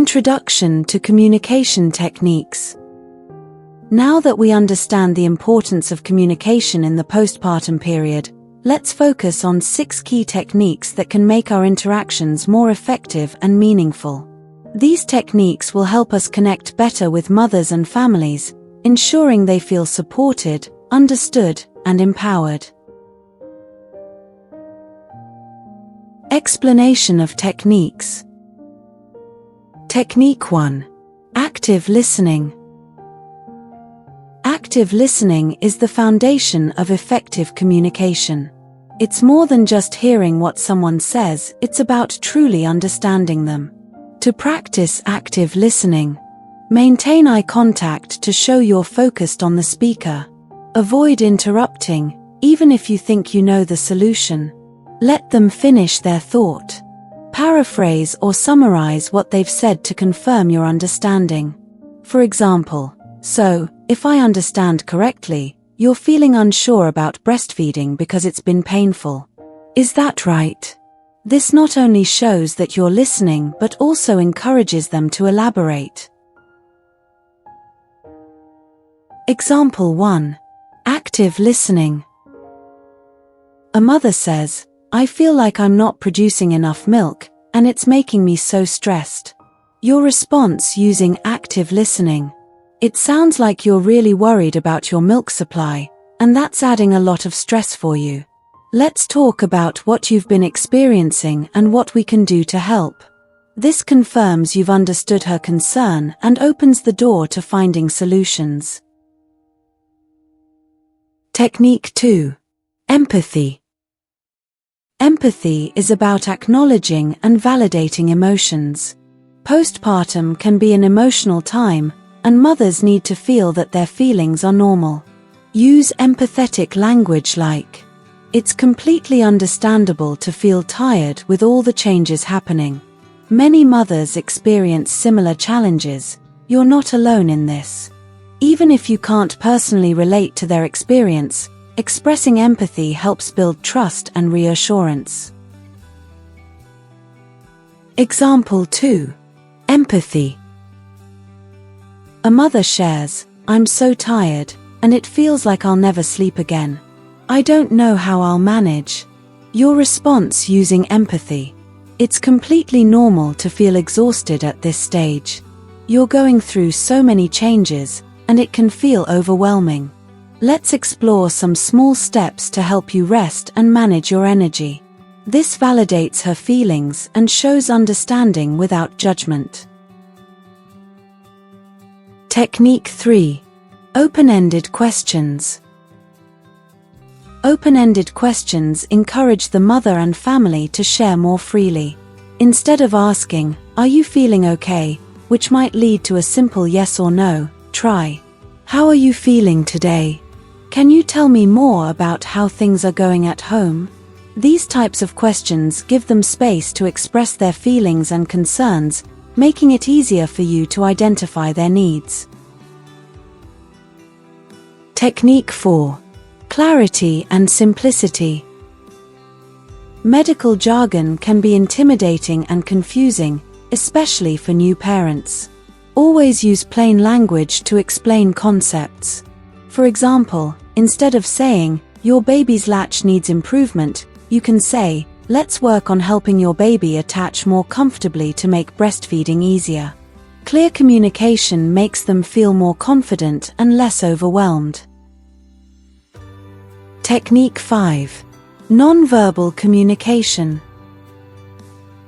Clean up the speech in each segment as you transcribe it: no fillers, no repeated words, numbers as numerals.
Introduction to communication techniques. Now that we understand the importance of communication in the postpartum period, let's focus on 6 key techniques that can make our interactions more effective and meaningful. These techniques will help us connect better with mothers and families, ensuring they feel supported, understood, and empowered. Explanation of techniques. Technique 1. Active listening. Active listening is the foundation of effective communication. It's more than just hearing what someone says, it's about truly understanding them. To practice active listening, maintain eye contact to show you're focused on the speaker. Avoid interrupting, even if you think you know the solution. Let them finish their thought. Paraphrase or summarize what they've said to confirm your understanding. For example, "So, if I understand correctly, you're feeling unsure about breastfeeding because it's been painful. Is that right?" This not only shows that you're listening but also encourages them to elaborate. Example 1. Active listening. A mother says, "I feel like I'm not producing enough milk, and it's making me so stressed." Your response using active listening. "It sounds like you're really worried about your milk supply, and that's adding a lot of stress for you. Let's talk about what you've been experiencing and what we can do to help." This confirms you've understood her concern and opens the door to finding solutions. Technique 2. Empathy. Empathy is about acknowledging and validating emotions. Postpartum can be an emotional time, and mothers need to feel that their feelings are normal. Use empathetic language like, "It's completely understandable to feel tired with all the changes happening. Many mothers experience similar challenges. You're not alone in this." Even if you can't personally relate to their experience, expressing empathy helps build trust and reassurance. Example 2. Empathy. A mother shares, "I'm so tired, and it feels like I'll never sleep again. I don't know how I'll manage." Your response using empathy. "It's completely normal to feel exhausted at this stage. You're going through so many changes, and it can feel overwhelming. Let's explore some small steps to help you rest and manage your energy." This validates her feelings and shows understanding without judgment. Technique 3. Open-ended questions. Open-ended questions encourage the mother and family to share more freely. Instead of asking, "Are you feeling okay?" which might lead to a simple yes or no, try, "How are you feeling today? Can you tell me more about how things are going at home?" These types of questions give them space to express their feelings and concerns, making it easier for you to identify their needs. Technique 4. Clarity and simplicity. Medical jargon can be intimidating and confusing, especially for new parents. Always use plain language to explain concepts. For example, instead of saying, "Your baby's latch needs improvement," you can say, "Let's work on helping your baby attach more comfortably to make breastfeeding easier." Clear communication makes them feel more confident and less overwhelmed. Technique 5. Nonverbal communication.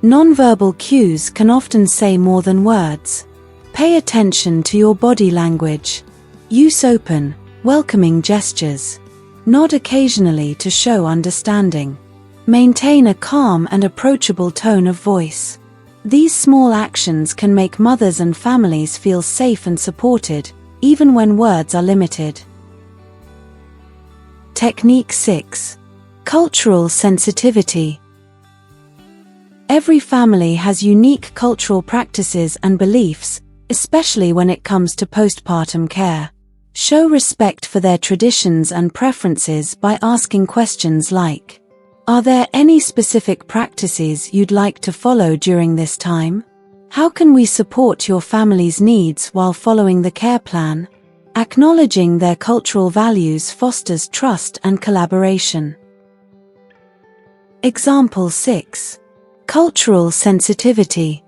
Nonverbal cues can often say more than words. Pay attention to your body language. Use open, welcoming gestures. Nod occasionally to show understanding. Maintain a calm and approachable tone of voice. These small actions can make mothers and families feel safe and supported, even when words are limited. Technique 6. Cultural sensitivity. Every family has unique cultural practices and beliefs, especially when it comes to postpartum care. Show respect for their traditions and preferences by asking questions like, "Are there any specific practices you'd like to follow during this time? How can we support your family's needs while following the care plan? Acknowledging their cultural values fosters trust and collaboration. Example 6. Cultural sensitivity.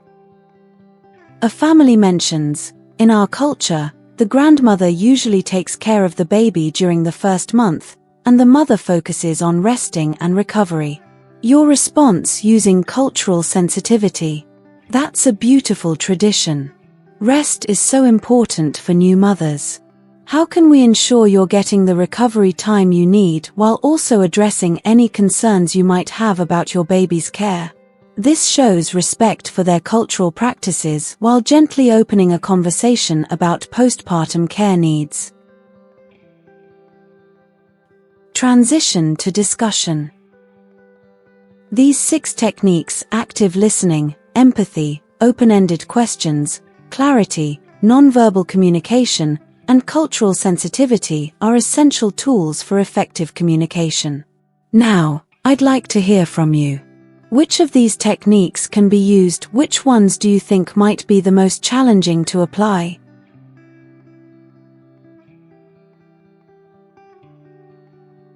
A family mentions, "In our culture, the grandmother usually takes care of the baby during the first month, and the mother focuses on resting and recovery." Your response using cultural sensitivity. That's a beautiful tradition. Rest is so important for new mothers. How can we ensure you're getting the recovery time you need while also addressing any concerns you might have about your baby's care? This shows respect for their cultural practices while gently opening a conversation about postpartum care needs. Transition to discussion. These 6 techniques: active listening, empathy, open-ended questions, clarity, nonverbal communication, and cultural sensitivity are essential tools for effective communication. Now, I'd like to hear from you. Which of these techniques can be used? Which ones do you think might be the most challenging to apply?